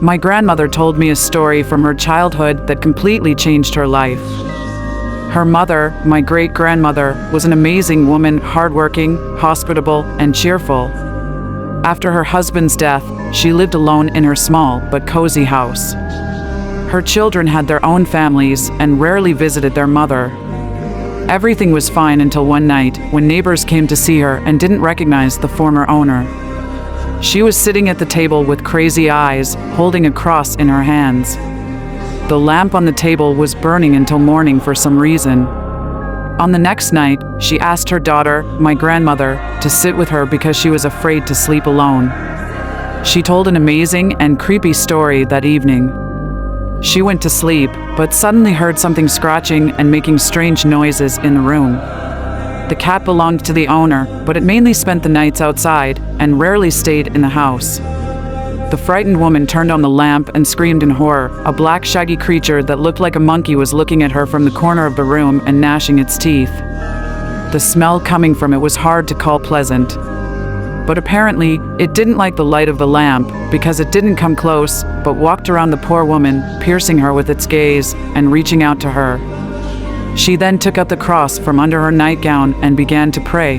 My grandmother told me a story from her childhood that completely changed her life. Her mother, my great-grandmother, was an amazing woman, hardworking, hospitable, and cheerful. After her husband's death, she lived alone in her small but cozy house. Her children had their own families and rarely visited their mother. Everything was fine until one night when neighbors came to see her and didn't recognize the former owner. She was sitting at the table with crazy eyes, holding a cross in her hands. The lamp on the table was burning until morning for some reason. On the next night, she asked her daughter, my grandmother, to sit with her because she was afraid to sleep alone. She told an amazing and creepy story that evening. She went to sleep, but suddenly heard something scratching and making strange noises in the room. The cat belonged to the owner, but it mainly spent the nights outside and rarely stayed in the house. The frightened woman turned on the lamp and screamed in horror. A black shaggy creature that looked like a monkey was looking at her from the corner of the room and gnashing its teeth. The smell coming from it was hard to call pleasant. But apparently, it didn't like the light of the lamp because it didn't come close, but walked around the poor woman, piercing her with its gaze and reaching out to her. She then took up the cross from under her nightgown and began to pray.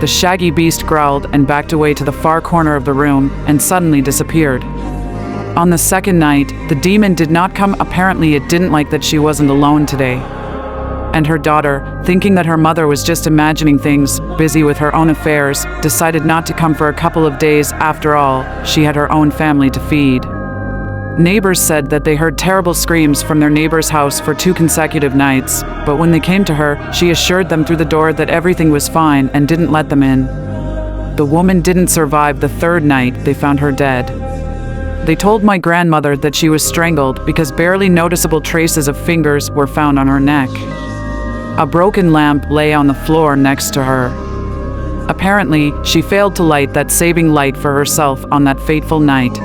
The shaggy beast growled and backed away to the far corner of the room and suddenly disappeared. On the second night, the demon did not come. Apparently, it didn't like that she wasn't alone today. And her daughter, thinking that her mother was just imagining things, busy with her own affairs, decided not to come for a couple of days. After all, she had her own family to feed. Neighbors said that they heard terrible screams from their neighbor's house for 2 consecutive nights, but when they came to her, she assured them through the door that everything was fine and didn't let them in. The woman didn't survive the 3rd night. They found her dead. They told my grandmother that she was strangled because barely noticeable traces of fingers were found on her neck. A broken lamp lay on the floor next to her. Apparently, she failed to light that saving light for herself on that fateful night.